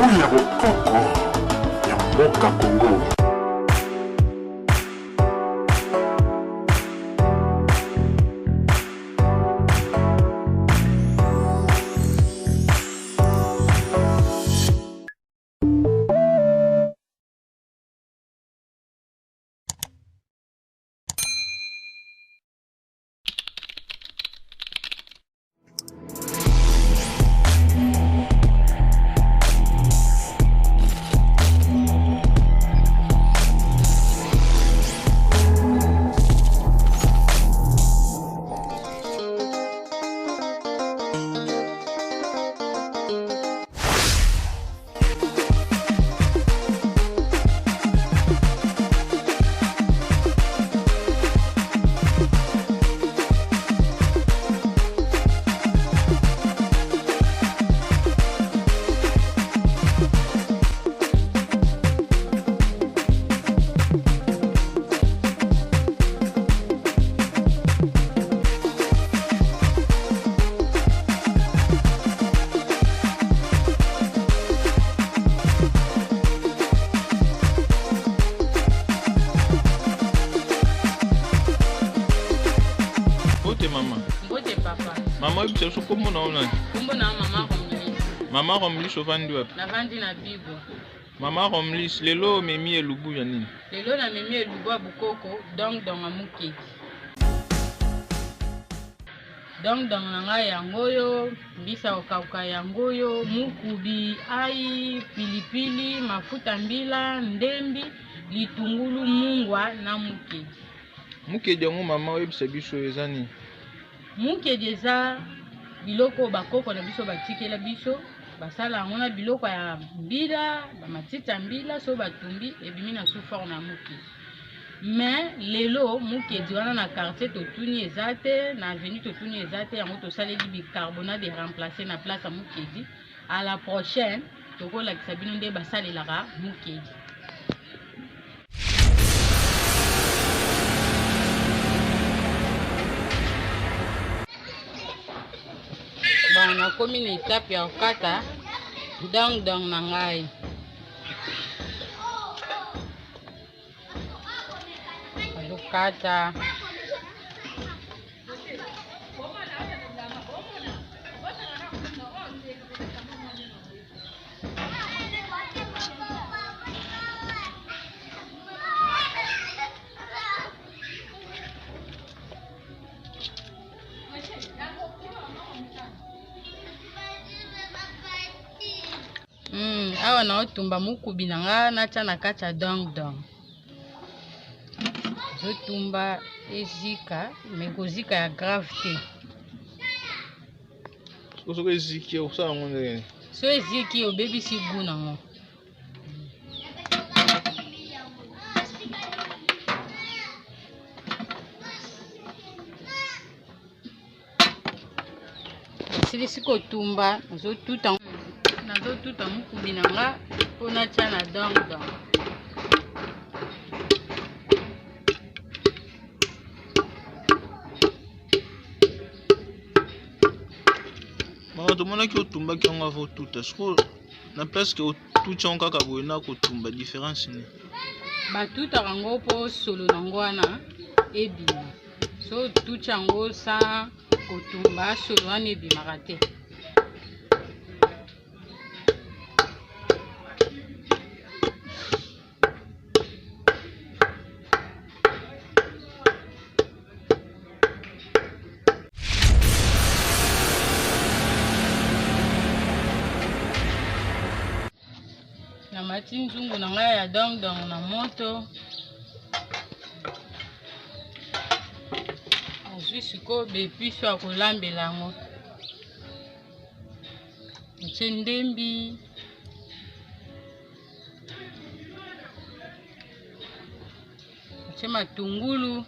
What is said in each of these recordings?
Buya bokoko ya mboka Congo. Mama ibi so komo na ona. Kumbo na mama Romlis. Mama Romlis ofandi wapi? Na vandi na Bibo. Mama Romlis lelo memi elubu ya nini? Lelo na memi elubu bukoko donc donga muki. Donc donga nga yangoyo, bisa okauka yangoyo, mukubi, ai, pilipili, mafuta mbila, ndembi, litungulu mungwa na muki. Muki jango mama webisa biso ezani. Muke déjà biloko bakoko na biso batikela biso basala ngona biloko ya mbila ba matita mbila so batumbi ebimi na souffort na muke. Mais lelo muke diwana na quartier to tuni ezate na avenue to tuni ezate yango to saleli bicarbonate de remplacer na place à muke di. À la prochaine to ko la kisabino nde basalelaka muke di. Bon, na komi na étape ya okata dong na ngai. Alokata. Awa na otumba mukubi na nga na tia na kati ya dong. Zotumba ezika, mais kozika ya grave te. Soko eziki osala ngone. So eziki obebisi gu nango. Silisi kotumba zotuta nazotuta mukubi na nga mpona tia na dong. Mama tomonaki otumbaki yango ava otuta siko na place ke otuti yango kaka boye na kotumba différence ni batutaka yango mpo solo nango wana ebima so otuti yango sa kotumba solo wana ebimaka te. Mati nzungu na ngai ya dong na moto azwi siko bepiso ya kolambela yango atie ndembi atie matungulu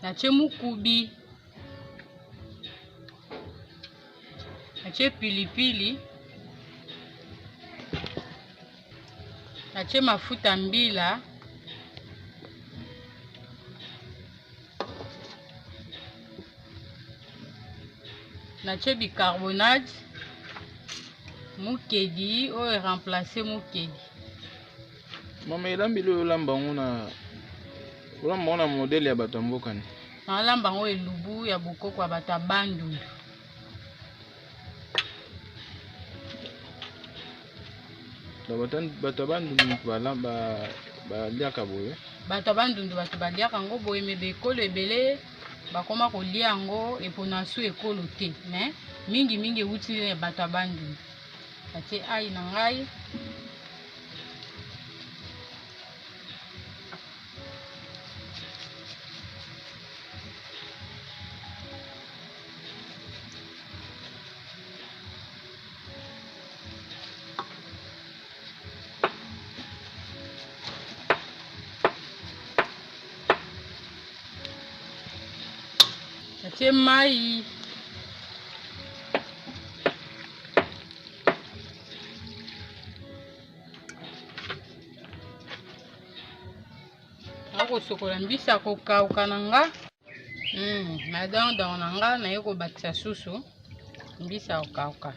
natie mukubi, natie pilipili, natie mafuta mbila, natie bicarbonate, mukedi oyo remplacer mukedi. Mama elambi lo lamba nguna ulamba nguna modele ya bato mboka ni. Na lamba ngo elubu ya bokoko ya bato Bandundu. Bato Bandundu balamba baliaka boye. Bato Bandundu bato baliaka ngo boye me bekolo ebele bakoma kolia yango epona su ekolo te, mais mingi euti ya bato Bandundu. Atie ai na ngai. Natie mai. Nakosokola mbisa kokauka na nga. Na dang na nga na ye kobatisa susu mbisa kokauka.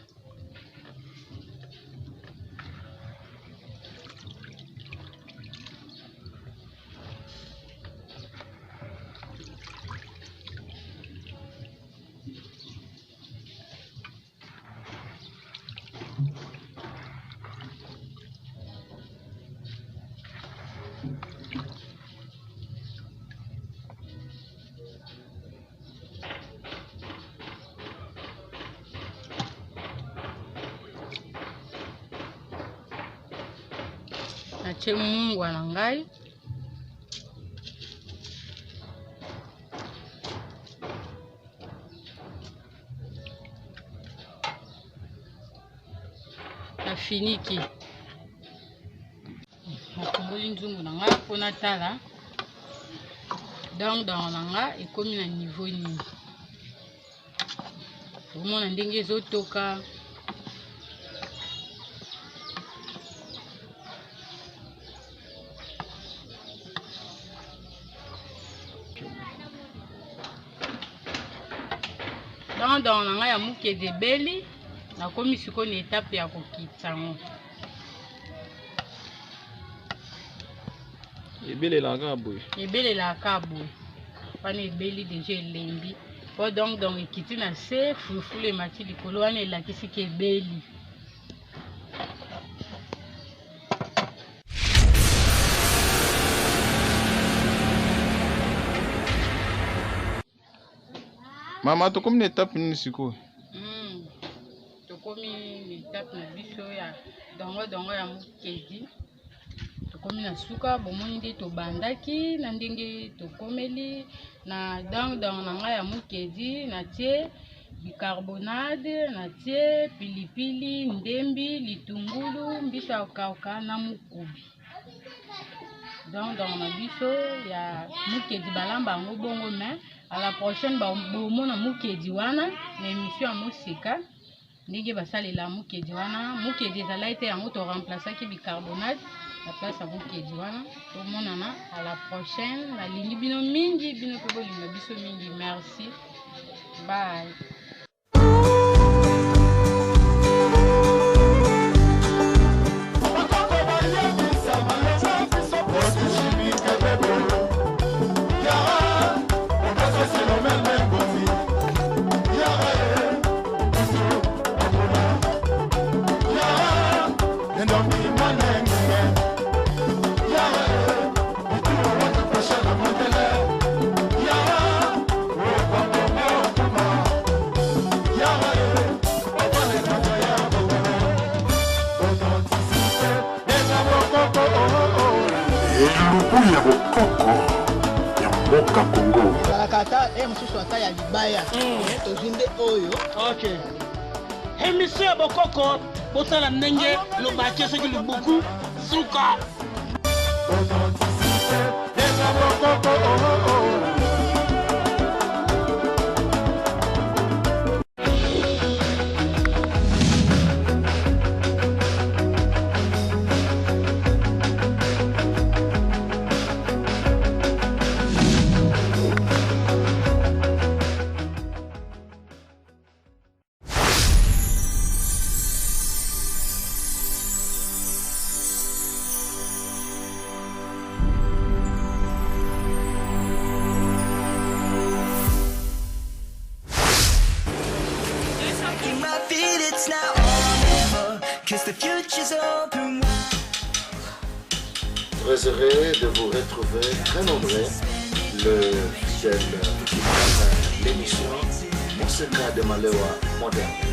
Natie mungwa na ngai. Nafiniki. Nakumboli nzungu na ngai mpona tala donc na nga ekomi na niveau nini. Omona ndenge ezotoka. Dans na nga ya mukedi ebeli nakomi sikoyo na etape ya kokitisa yango. Ebelelaka boye. Ebelelaka boye. Wana ebeli deja elembi. Po donc ekiti na se fulufulu emati likolo wana elakisi ke ebeli. Mama tokomi na etape nini sikoyo? Tokomi na etape na biso ya dongo ya mukedi. Tokomi na suka bomoni nde tobandaki na ndenge tokomeli na donc na nga ya mukedi natie bicarbonate, natie pilipili, ndembi, litungulu, mbisa kokauka na mukubi. Donc na biso ya mukedi balamba yango bongo mais à la prochaine bomona mukedi wana na émission ya mosika ndenge basalela mukedi wana. Mukedi ezala ete yango to remplaçaki bicarbonate la place à mukedi wana. Tomonana à la prochaine. Nalingi bino mingi, bino pe bolinga biso mingi. Merci, bye. Elubu ya bokoko ya mboka Congo. Kata mosusu ata ya libaya tozinde oyo. Okay. Emission ya bokoko botala ndenge lobaki soki lubuku suka. my feet, it's now or never, 'cause the future's open wide. Très heureux de vous retrouver, très nombreux, le fidèle qui prend l'émission Monseigneur de Malewa moderne.